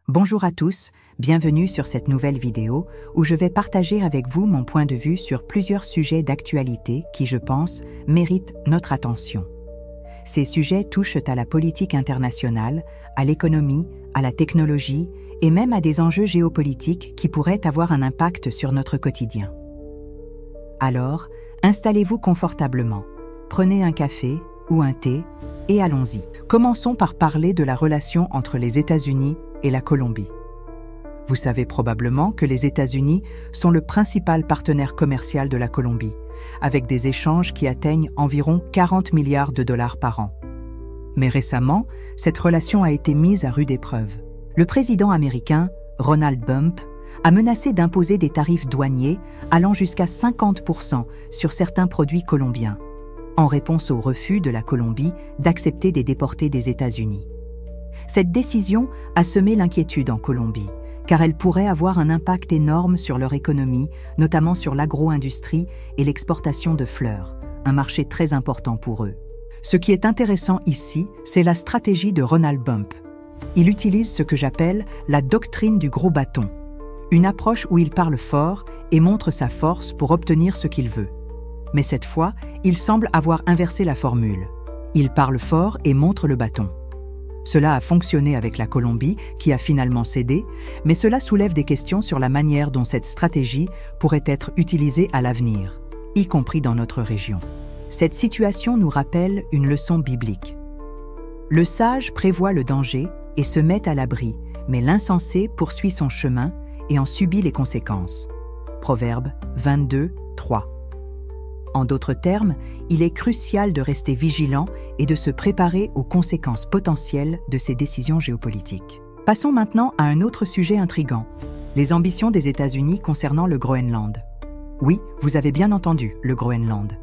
Bonjour à tous, bienvenue sur cette nouvelle vidéo où je vais partager avec vous mon point de vue sur plusieurs sujets d'actualité qui, je pense, méritent notre attention. Ces sujets touchent à la politique internationale, à l'économie, à la technologie et même à des enjeux géopolitiques qui pourraient avoir un impact sur notre quotidien. Alors, installez-vous confortablement, prenez un café ou un thé et allons-y. Commençons par parler de la relation entre les États-Unis et la Colombie. Vous savez probablement que les États-Unis sont le principal partenaire commercial de la Colombie, avec des échanges qui atteignent environ 40 milliards de dollars par an. Mais récemment, cette relation a été mise à rude épreuve. Le président américain, Ronald Bump, a menacé d'imposer des tarifs douaniers allant jusqu'à 50% sur certains produits colombiens, en réponse au refus de la Colombie d'accepter des déportés des États-Unis. Cette décision a semé l'inquiétude en Colombie, car elle pourrait avoir un impact énorme sur leur économie, notamment sur l'agro-industrie et l'exportation de fleurs, un marché très important pour eux. Ce qui est intéressant ici, c'est la stratégie de Ronald Bump. Il utilise ce que j'appelle la doctrine du gros bâton, une approche où il parle fort et montre sa force pour obtenir ce qu'il veut. Mais cette fois, il semble avoir inversé la formule. Il parle fort et montre le bâton. Cela a fonctionné avec la Colombie, qui a finalement cédé, mais cela soulève des questions sur la manière dont cette stratégie pourrait être utilisée à l'avenir, y compris dans notre région. Cette situation nous rappelle une leçon biblique. Le sage prévoit le danger et se met à l'abri, mais l'insensé poursuit son chemin et en subit les conséquences. Proverbe 22, 3. En d'autres termes, il est crucial de rester vigilant et de se préparer aux conséquences potentielles de ces décisions géopolitiques. Passons maintenant à un autre sujet intrigant, les ambitions des États-Unis concernant le Groenland. Oui, vous avez bien entendu, le Groenland.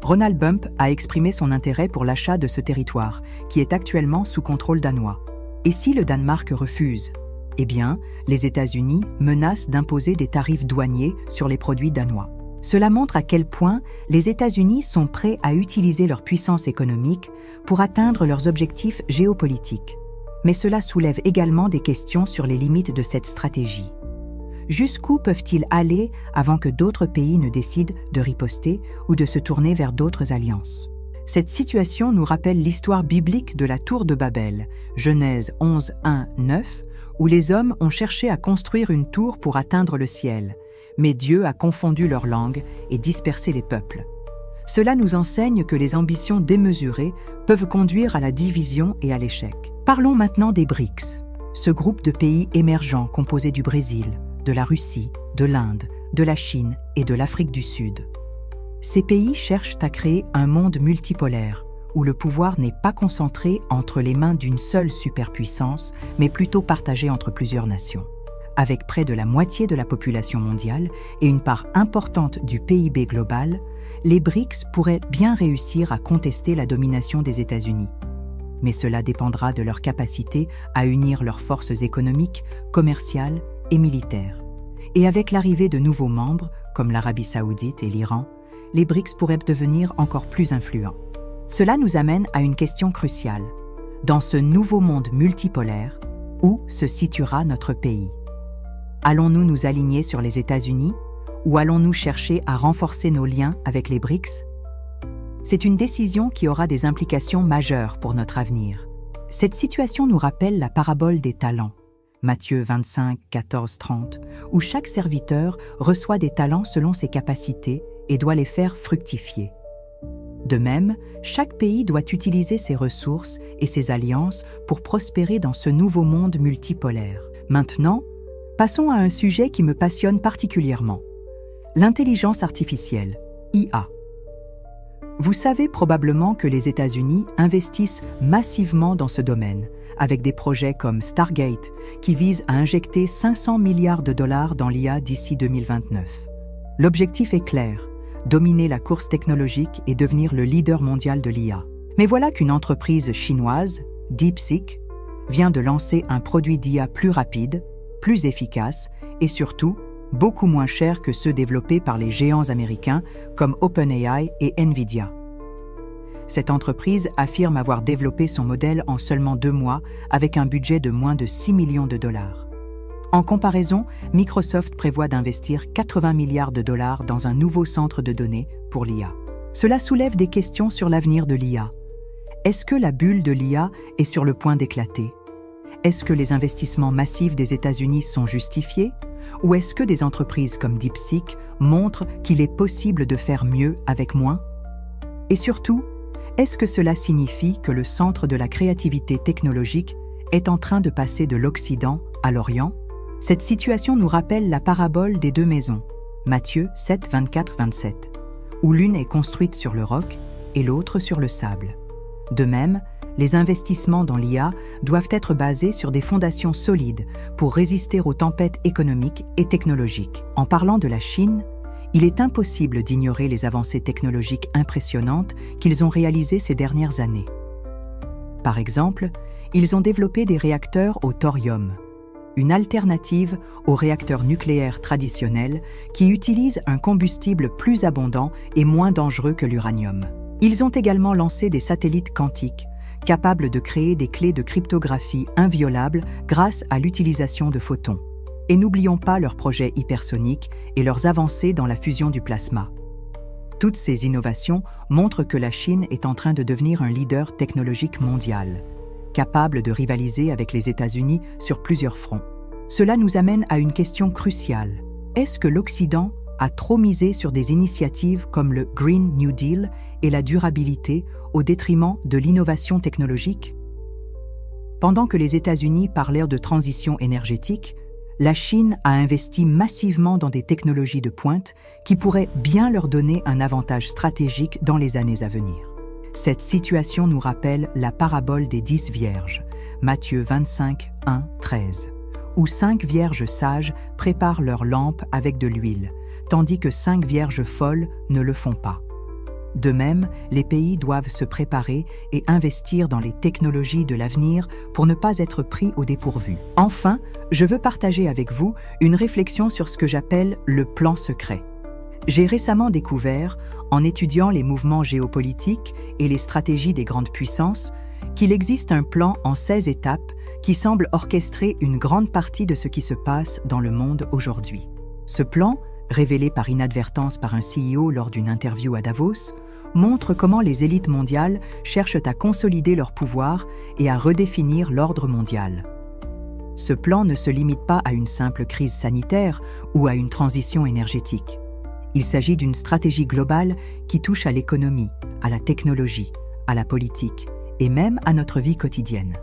Ronald Bump a exprimé son intérêt pour l'achat de ce territoire, qui est actuellement sous contrôle danois. Et si le Danemark refuse ? Eh bien, les États-Unis menacent d'imposer des tarifs douaniers sur les produits danois. Cela montre à quel point les États-Unis sont prêts à utiliser leur puissance économique pour atteindre leurs objectifs géopolitiques. Mais cela soulève également des questions sur les limites de cette stratégie. Jusqu'où peuvent-ils aller avant que d'autres pays ne décident de riposter ou de se tourner vers d'autres alliances ? Cette situation nous rappelle l'histoire biblique de la tour de Babel, Genèse 11, 1, 9, où les hommes ont cherché à construire une tour pour atteindre le ciel. Mais Dieu a confondu leur langue et dispersé les peuples. Cela nous enseigne que les ambitions démesurées peuvent conduire à la division et à l'échec. Parlons maintenant des BRICS, ce groupe de pays émergents composé du Brésil, de la Russie, de l'Inde, de la Chine et de l'Afrique du Sud. Ces pays cherchent à créer un monde multipolaire, où le pouvoir n'est pas concentré entre les mains d'une seule superpuissance, mais plutôt partagé entre plusieurs nations. Avec près de la moitié de la population mondiale et une part importante du PIB global, les BRICS pourraient bien réussir à contester la domination des États-Unis. Mais cela dépendra de leur capacité à unir leurs forces économiques, commerciales et militaires. Et avec l'arrivée de nouveaux membres, comme l'Arabie saoudite et l'Iran, les BRICS pourraient devenir encore plus influents. Cela nous amène à une question cruciale. Dans ce nouveau monde multipolaire, où se situera notre pays ? Allons-nous nous aligner sur les États-Unis ou allons-nous chercher à renforcer nos liens avec les BRICS ? C'est une décision qui aura des implications majeures pour notre avenir. Cette situation nous rappelle la parabole des talents, Matthieu 25, 14, 30, où chaque serviteur reçoit des talents selon ses capacités et doit les faire fructifier. De même, chaque pays doit utiliser ses ressources et ses alliances pour prospérer dans ce nouveau monde multipolaire. Maintenant, passons à un sujet qui me passionne particulièrement, l'intelligence artificielle, IA. Vous savez probablement que les États-Unis investissent massivement dans ce domaine, avec des projets comme Stargate, qui visent à injecter 500 milliards de dollars dans l'IA d'ici 2029. L'objectif est clair, dominer la course technologique et devenir le leader mondial de l'IA. Mais voilà qu'une entreprise chinoise, DeepSeek, vient de lancer un produit d'IA plus rapide, plus efficace et surtout beaucoup moins cher que ceux développés par les géants américains comme OpenAI et Nvidia. Cette entreprise affirme avoir développé son modèle en seulement 2 mois avec un budget de moins de 6 millions de dollars. En comparaison, Microsoft prévoit d'investir 80 milliards de dollars dans un nouveau centre de données pour l'IA. Cela soulève des questions sur l'avenir de l'IA. Est-ce que la bulle de l'IA est sur le point d'éclater? Est-ce que les investissements massifs des États-Unis sont justifiés? Ou est-ce que des entreprises comme DeepSeek montrent qu'il est possible de faire mieux avec moins? Et surtout, est-ce que cela signifie que le centre de la créativité technologique est en train de passer de l'Occident à l'Orient? Cette situation nous rappelle la parabole des 2 maisons, Matthieu 7, 24, 27, où l'une est construite sur le roc et l'autre sur le sable. De même, les investissements dans l'IA doivent être basés sur des fondations solides pour résister aux tempêtes économiques et technologiques. En parlant de la Chine, il est impossible d'ignorer les avancées technologiques impressionnantes qu'ils ont réalisées ces dernières années. Par exemple, ils ont développé des réacteurs au thorium, une alternative aux réacteurs nucléaires traditionnels qui utilisent un combustible plus abondant et moins dangereux que l'uranium. Ils ont également lancé des satellites quantiques, capables de créer des clés de cryptographie inviolables grâce à l'utilisation de photons. Et n'oublions pas leurs projets hypersoniques et leurs avancées dans la fusion du plasma. Toutes ces innovations montrent que la Chine est en train de devenir un leader technologique mondial, capable de rivaliser avec les États-Unis sur plusieurs fronts. Cela nous amène à une question cruciale. Est-ce que l'Occident a trop misé sur des initiatives comme le Green New Deal et la durabilité au détriment de l'innovation technologique? Pendant que les États-Unis parlaient de transition énergétique, la Chine a investi massivement dans des technologies de pointe qui pourraient bien leur donner un avantage stratégique dans les années à venir. Cette situation nous rappelle la parabole des 10 vierges, Matthieu 25, 1, 13, où 5 vierges sages préparent leurs lampes avec de l'huile, tandis que 5 vierges folles ne le font pas. De même, les pays doivent se préparer et investir dans les technologies de l'avenir pour ne pas être pris au dépourvu. Enfin, je veux partager avec vous une réflexion sur ce que j'appelle le plan secret. J'ai récemment découvert, en étudiant les mouvements géopolitiques et les stratégies des grandes puissances, qu'il existe un plan en 16 étapes qui semble orchestrer une grande partie de ce qui se passe dans le monde aujourd'hui. Ce plan, révélé par inadvertance par un CEO lors d'une interview à Davos, montre comment les élites mondiales cherchent à consolider leur pouvoir et à redéfinir l'ordre mondial. Ce plan ne se limite pas à une simple crise sanitaire ou à une transition énergétique. Il s'agit d'une stratégie globale qui touche à l'économie, à la technologie, à la politique et même à notre vie quotidienne.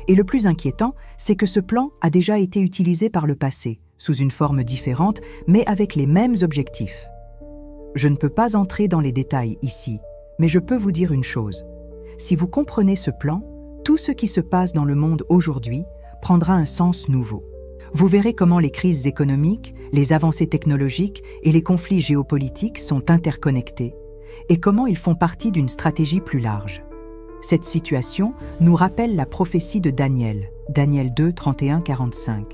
Et le plus inquiétant, c'est que ce plan a déjà été utilisé par le passé, sous une forme différente, mais avec les mêmes objectifs. Je ne peux pas entrer dans les détails ici, mais je peux vous dire une chose. Si vous comprenez ce plan, tout ce qui se passe dans le monde aujourd'hui prendra un sens nouveau. Vous verrez comment les crises économiques, les avancées technologiques et les conflits géopolitiques sont interconnectés, et comment ils font partie d'une stratégie plus large. Cette situation nous rappelle la prophétie de Daniel, Daniel 2, 31-45.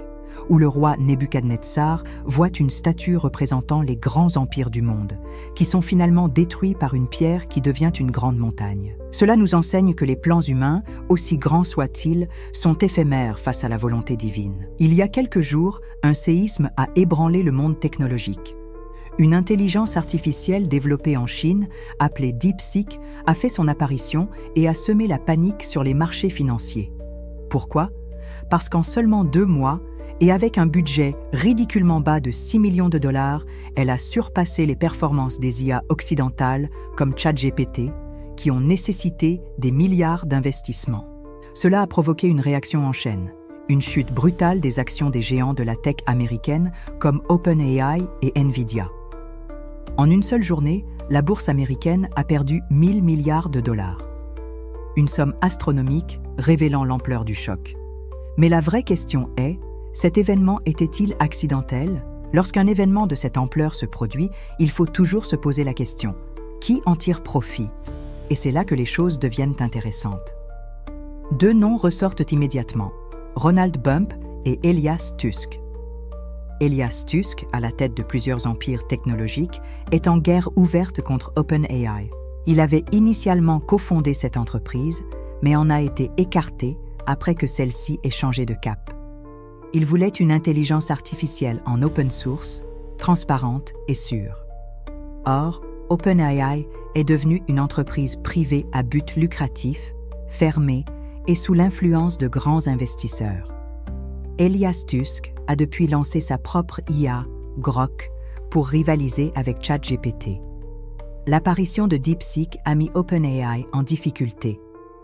Où le roi Nebuchadnezzar voit une statue représentant les grands empires du monde, qui sont finalement détruits par une pierre qui devient une grande montagne. Cela nous enseigne que les plans humains, aussi grands soient-ils, sont éphémères face à la volonté divine. Il y a quelques jours, un séisme a ébranlé le monde technologique. Une intelligence artificielle développée en Chine, appelée DeepSeek, a fait son apparition et a semé la panique sur les marchés financiers. Pourquoi? Parce qu'en seulement 2 mois, et avec un budget ridiculement bas de 6 millions de dollars, elle a surpassé les performances des IA occidentales comme ChatGPT, qui ont nécessité des milliards d'investissements. Cela a provoqué une réaction en chaîne, une chute brutale des actions des géants de la tech américaine comme OpenAI et Nvidia. En une seule journée, la bourse américaine a perdu 1000 milliards de dollars. Une somme astronomique révélant l'ampleur du choc. Mais la vraie question est, cet événement était-il accidentel? Lorsqu'un événement de cette ampleur se produit, il faut toujours se poser la question « Qui en tire profit ?» Et c'est là que les choses deviennent intéressantes. 2 noms ressortent immédiatement, Ronald Bump et Elias Tusk. Elias Tusk, à la tête de plusieurs empires technologiques, est en guerre ouverte contre OpenAI. Il avait initialement cofondé cette entreprise, mais en a été écarté après que celle-ci ait changé de cap. Il voulait une intelligence artificielle en open source, transparente et sûre. Or, OpenAI est devenue une entreprise privée à but lucratif, fermée et sous l'influence de grands investisseurs. Elias Tusk a depuis lancé sa propre IA, Grok, pour rivaliser avec ChatGPT. L'apparition de DeepSeek a mis OpenAI en difficulté,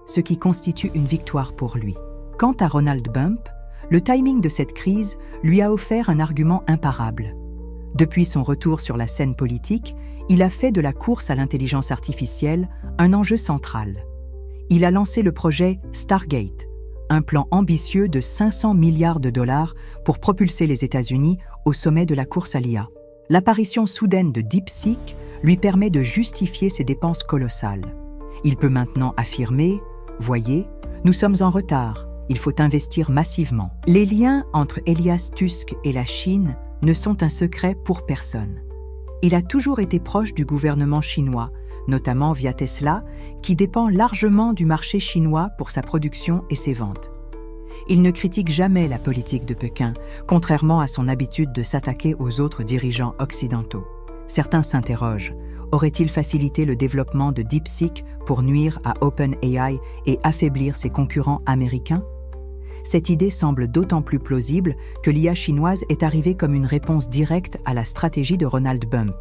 ce qui constitue une victoire pour lui. Quant à Ronald Bump, le timing de cette crise lui a offert un argument imparable. Depuis son retour sur la scène politique, il a fait de la course à l'intelligence artificielle un enjeu central. Il a lancé le projet Stargate, un plan ambitieux de 500 milliards de dollars pour propulser les États-Unis au sommet de la course à l'IA. L'apparition soudaine de DeepSeek lui permet de justifier ces dépenses colossales. Il peut maintenant affirmer « Voyez, nous sommes en retard, il faut investir massivement ». Les liens entre Elias Tusk et la Chine ne sont un secret pour personne. Il a toujours été proche du gouvernement chinois, notamment via Tesla, qui dépend largement du marché chinois pour sa production et ses ventes. Il ne critique jamais la politique de Pékin, contrairement à son habitude de s'attaquer aux autres dirigeants occidentaux. Certains s'interrogent, aurait-il facilité le développement de DeepSeek pour nuire à OpenAI et affaiblir ses concurrents américains? Cette idée semble d'autant plus plausible que l'IA chinoise est arrivée comme une réponse directe à la stratégie de Ronald Bump.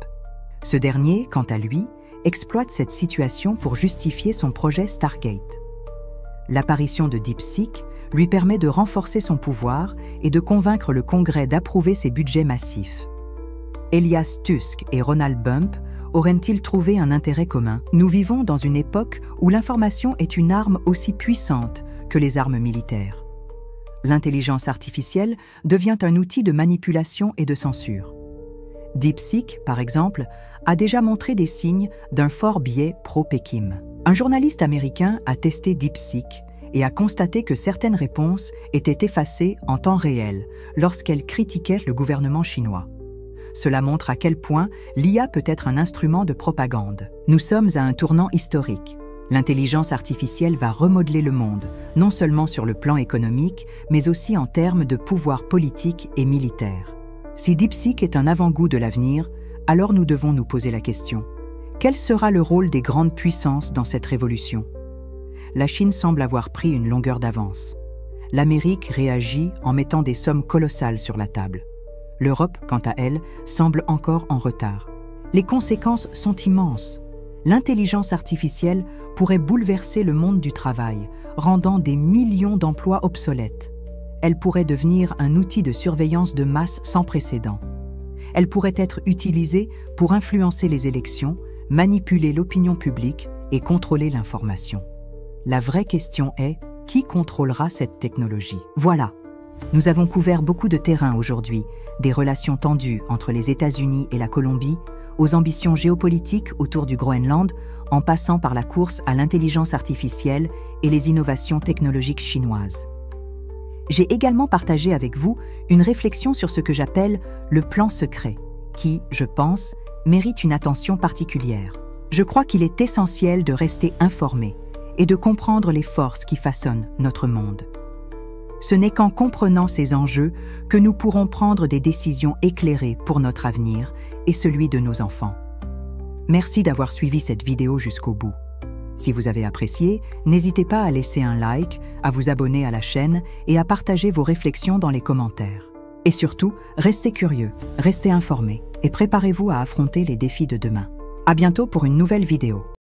Ce dernier, quant à lui, exploite cette situation pour justifier son projet Stargate. L'apparition de DeepSeek lui permet de renforcer son pouvoir et de convaincre le Congrès d'approuver ses budgets massifs. Elias Tusk et Ronald Bump auraient-ils trouvé un intérêt commun? Nous vivons dans une époque où l'information est une arme aussi puissante que les armes militaires. L'intelligence artificielle devient un outil de manipulation et de censure. DeepSeek, par exemple, a déjà montré des signes d'un fort biais pro-Pékin. Un journaliste américain a testé DeepSeek et a constaté que certaines réponses étaient effacées en temps réel lorsqu'elles critiquaient le gouvernement chinois. Cela montre à quel point l'IA peut être un instrument de propagande. Nous sommes à un tournant historique. L'intelligence artificielle va remodeler le monde, non seulement sur le plan économique, mais aussi en termes de pouvoir politique et militaire. Si DeepSeek est un avant-goût de l'avenir, alors nous devons nous poser la question: quel sera le rôle des grandes puissances dans cette révolution? La Chine semble avoir pris une longueur d'avance. L'Amérique réagit en mettant des sommes colossales sur la table. L'Europe, quant à elle, semble encore en retard. Les conséquences sont immenses. L'intelligence artificielle pourrait bouleverser le monde du travail, rendant des millions d'emplois obsolètes. Elle pourrait devenir un outil de surveillance de masse sans précédent. Elle pourrait être utilisée pour influencer les élections, manipuler l'opinion publique et contrôler l'information. La vraie question est, qui contrôlera cette technologie? Voilà. Nous avons couvert beaucoup de terrain aujourd'hui, des relations tendues entre les États-Unis et la Colombie, aux ambitions géopolitiques autour du Groenland, en passant par la course à l'intelligence artificielle et les innovations technologiques chinoises. J'ai également partagé avec vous une réflexion sur ce que j'appelle le plan secret, qui, je pense, mérite une attention particulière. Je crois qu'il est essentiel de rester informé et de comprendre les forces qui façonnent notre monde. Ce n'est qu'en comprenant ces enjeux que nous pourrons prendre des décisions éclairées pour notre avenir et celui de nos enfants. Merci d'avoir suivi cette vidéo jusqu'au bout. Si vous avez apprécié, n'hésitez pas à laisser un like, à vous abonner à la chaîne et à partager vos réflexions dans les commentaires. Et surtout, restez curieux, restez informés et préparez-vous à affronter les défis de demain. À bientôt pour une nouvelle vidéo.